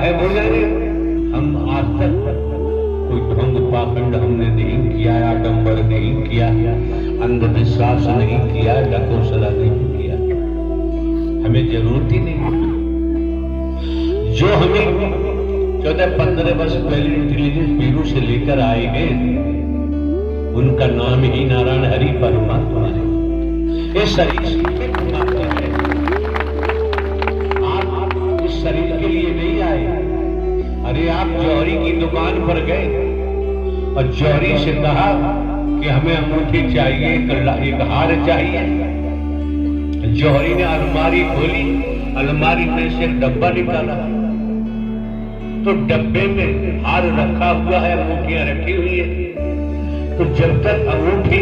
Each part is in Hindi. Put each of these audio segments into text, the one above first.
है बोले हम आज तक कोई ढोंग पाखंड हमने नहीं किया, आडंबर नहीं किया, अंधविश्वास नहीं किया, ढकोसला नहीं किया, हमें जरूरत ही नहीं। जो हमें 14-15 वर्ष पहले इंटेलिजेंस ब्यूरो से लेकर आए हैं उनका नाम ही नारायण हरि परमात्मा है। ये शरीर परमात्मा है। आप इस शरीर के लिए नहीं आए। अरे आप जौहरी की दुकान पर गए और जौहरी से कहा कि हमें अंगूठी चाहिए, एक हार चाहिए। जौहरी ने अलमारी खोली, अलमारी में से एक डब्बा निकाला तो डब्बे में हार रखा हुआ है, अंगूठियां रखी हुई है। तो जब तक अंगूठी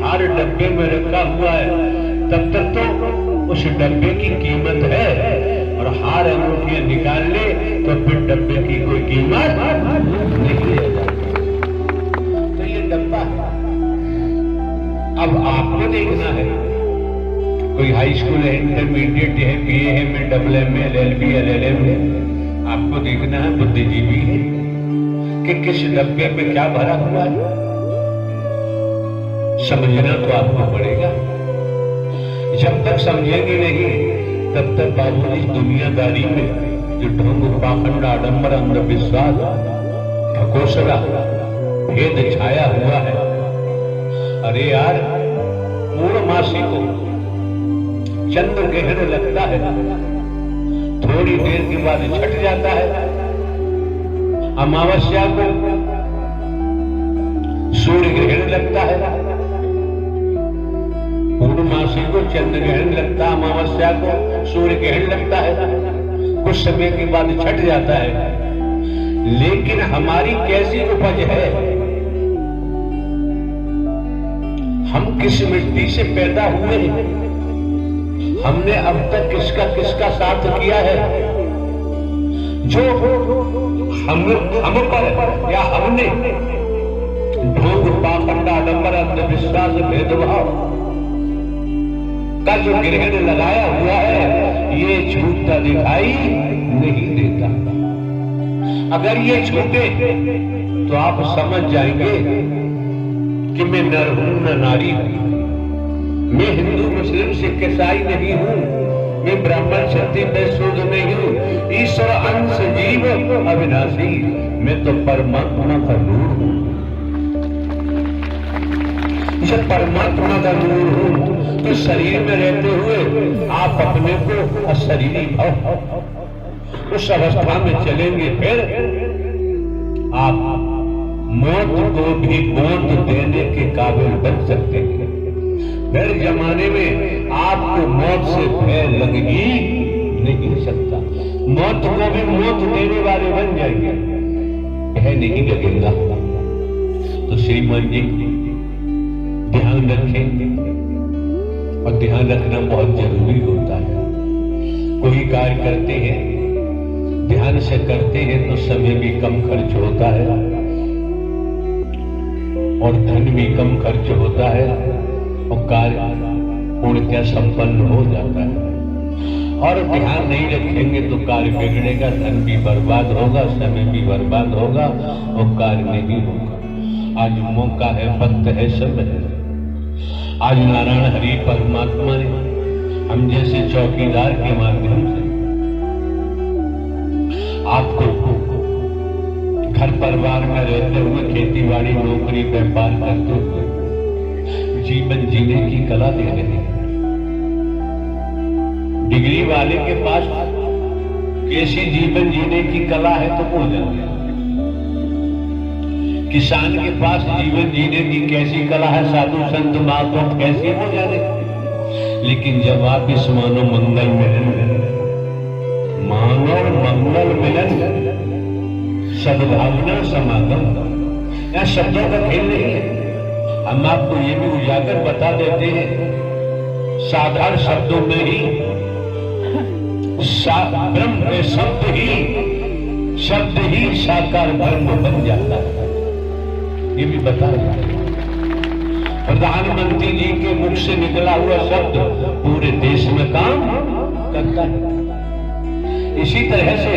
हार डब्बे में रखा हुआ है तब तक तो उस डब्बे की कीमत है, और हार अंगूठियां निकाल ले तो फिर डब्बे की कोई कीमत नहीं रह जाती। तो ये डब्बा है। अब आपको देखना है, कोई हाई स्कूल है, इंटरमीडिएट है, बीए है, में डबल में LLB LLM है, आपको देखना है बुद्धिजीवी है कि किस डब्बे में क्या भरा हुआ है। समझना तो आपको पड़ेगा। जब तक समझेंगे नहीं तब तक बाबू इस दुनियादारी में जो ढोंग पाखंड आडंबर अंधविश्वास ढकोसला भेद छाया हुआ है। अरे यार पूर्णमासी को चंद्र ग्रहण लगता है, थोड़ी देर के बाद छट जाता है। अमावस्या को सूर्य ग्रहण लगता है, पूर्णमासी को चंद्र ग्रहण लगता है, अमावस्या को सूर्य ग्रहण लगता है, कुछ समय के बाद छट जाता है। लेकिन हमारी कैसी उपज है, हम किस मिट्टी से पैदा हुए हैं, हमने अब तक किसका किसका साथ किया है, जो हम पर या हमने ढोंग पाखंड आडंबर अंधविश्वास भेदभाव का जो ग्रहण लगाया हुआ है ये छूटता दिखाई नहीं देता। अगर ये छूटे तो आप समझ जाएंगे कि मैं नर हूं न नारी हूं, मैं हिंदू मुस्लिम सिख ईसाई नहीं हूं, मैं ब्राह्मण क्षत्रिय वैश्य शूद्र नहीं हूं, ईश्वर अंश जीव अविनाशी, मैं तो परमात्मा का नूर हूं। जब परमात्मा का नूर हूं तो शरीर में रहते हुए आप अपने को अशरीरी भाव उस अवस्था में चलेंगे, फिर आप मौत को भी मौत देने के काबिल बन सकते हैं। फिर जमाने में आपको मौत से भय लग ही नहीं सकता, मौत को भी मौत देने वाले बन जाएंगे, भय नहीं लगेगा। तो श्रीमान जी ध्यान रखें, और ध्यान रखना बहुत जरूरी होता है। कोई कार्य करते हैं, ध्यान से करते हैं तो समय भी कम खर्च होता है और धन भी कम खर्च होता है और कार्य पूर्णतः संपन्न हो जाता है। और ध्यान नहीं रखेंगे तो कार्य बिगड़ेगा, धन भी बर्बाद होगा, समय भी बर्बाद होगा और कार्य नहीं होगा। आज मौका है, वक्त है, समय है। आज नारायण हरि परमात्मा ने हम जैसे चौकीदार के माध्यम से आपको घर परिवार में रहते हुए खेती बाड़ी नौकरी व्यापार करते हुए जीवन जीने की कला दे रहे हैं। डिग्री वाले के पास कैसी जीवन जीने की कला है तो वो जाने, किसान के पास जीवन जीने की कैसी कला है, साधु संत महात्मा कैसी हो जाने। लेकिन जब आप इस मानव मंगल मिलन सद्भावना समागम, यह शब्दों का खेल नहीं है। हम आपको ये भी उजागर बता देते हैं, साधारण शब्दों में ही ब्रह्म शब्द ही साकार ब्रह्म बन जाता है, ये भी बता रहे। प्रधानमंत्री जी के मुख से निकला हुआ शब्द पूरे देश में काम करता है। इसी तरह से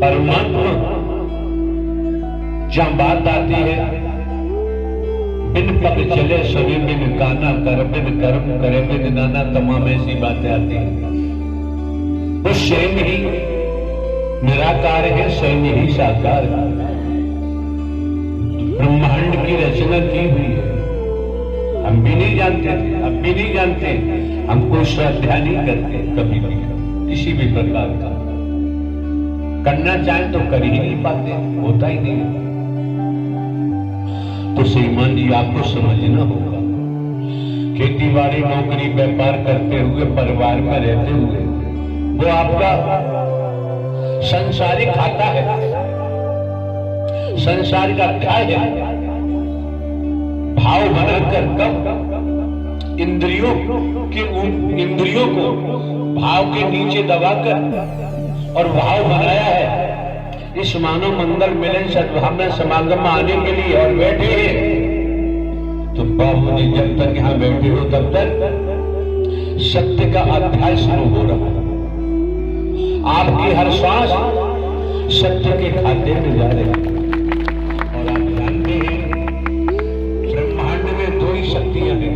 परमात्मा जहां बात आती है बिन पग चले सभी बिन गाना कर बिन कर्म करे बिन नाना, तमाम ऐसी बातें आती हैं। वो स्वयं ही निराकार है, स्वयं ही साकार है। ब्रह्मांड की रचना की हुई है, हम भी नहीं जानते थे, अब भी नहीं जानते। हम कोई श्रद्धा नहीं करते कभी भी, किसी भी प्रकार का करना चाहें तो कर ही नहीं पाते, होता ही नहीं है। तो श्रीमान जी आपको समझना होगा, खेतीबाड़ी नौकरी व्यापार करते हुए परिवार में रहते हुए वो आपका संसारिक खाता है, संसार का क्या है। भाव बनाकर कब इंद्रियों को भाव के नीचे दबाकर और भाव बनाया है इस मानव मंगल मिलन सद्भावना समागम में आने के लिए और बैठे हैं। तो बाबू जी जब तक यहां बैठे हो तब तक सत्य का अध्याय शुरू हो रहा है। आपकी हर श्वास सत्य के खाते में जा रही है। और आप जानते हैं ब्रह्मांड में दो ही शक्तियां हैं,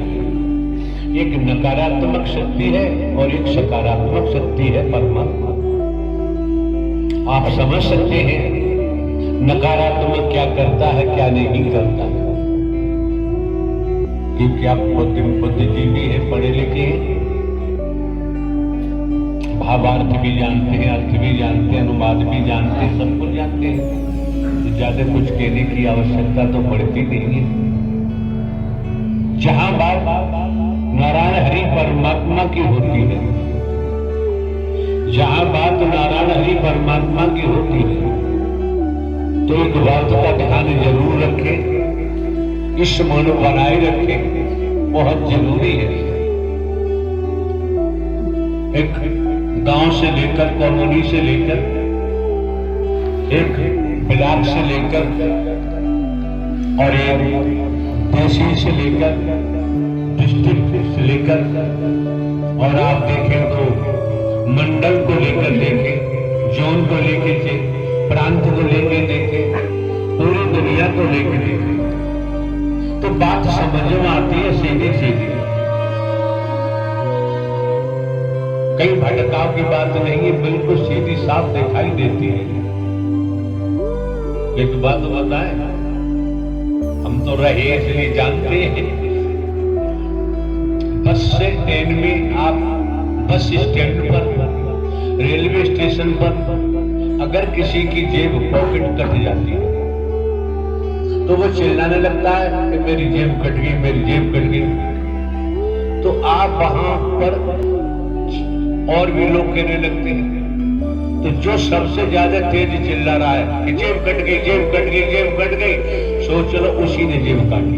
एक नकारात्मक शक्ति है और एक सकारात्मक शक्ति है परमात्मा। आप समझ सकते हैं नकारात्मक क्या करता है क्या नहीं करता है, क्योंकि आप बुद्धिजीवी है, पढ़े लिखे हैं, भावार्थ भी जानते हैं, अर्थ भी जानते हैं, अनुवाद भी जानते हैं, सब कुछ जानते हैं। तो ज्यादा कुछ कहने की आवश्यकता तो पड़ती नहीं है। जहां बात नारायण हरि परमात्मा की होती है, जहां बात नारायण हरि परमात्मा की होती है, तो एक बात का ध्यान जरूर रखें, इस मन बनाए रखें, बहुत जरूरी है। एक गांव से लेकर, कॉलोनी से लेकर, एक ब्लॉक से लेकर और एक तहसील से लेकर, डिस्ट्रिक्ट से लेकर, और आप देखें तो मंडल को लेकर देखें, जोन को लेकर प्रांत को लेकर देखें, पूरी दुनिया को लेकर देखें, तो बात समझ में आती है सीधी सीधी। कई भटकाव की बात नहीं है, बिल्कुल सीधी साफ दिखाई देती है। एक बात बताएं, हम तो रहे इसलिए जानते हैं, बस से ट्रेन में आप बस स्टैंड पर, रेलवे स्टेशन पर अगर किसी की जेब पॉकेट कट जाती है तो वो चिल्लाने लगता है कि मेरी जेब कट गई, मेरी जेब कट गई। तो आप वहां पर और भी लोग कहने लगते हैं। तो जो सबसे ज्यादा तेज चिल्ला रहा है कि जेब कट गई, जेब कट गई, जेब कट गई, सोच लो उसी ने जेब काटी,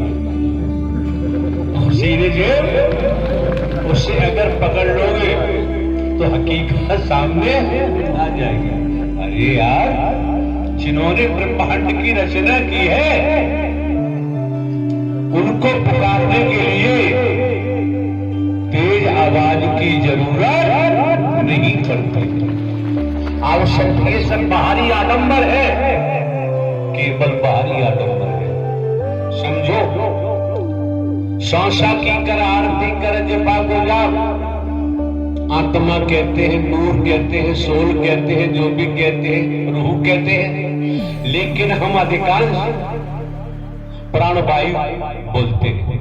उसी ने जेब, उसे अगर पकड़ लोगे तो हकीकत सामने आ जाएगी। अरे यार, जिन्होंने ब्रह्मांड की रचना की है उनको पुकारने के लिए तेज आवाज की जरूरत नहीं पड़ती। आवश्यक ये सब बाहरी आडंबर है, केवल बाहरी आडंबर है। समझो, सांसा की कर आरती कर जपा को जाप, आत्मा कहते हैं, नूर कहते हैं, सोल कहते हैं, जो भी कहते हैं, रूह कहते हैं, लेकिन हम अधिकांश प्राणवायु बोलते हैं।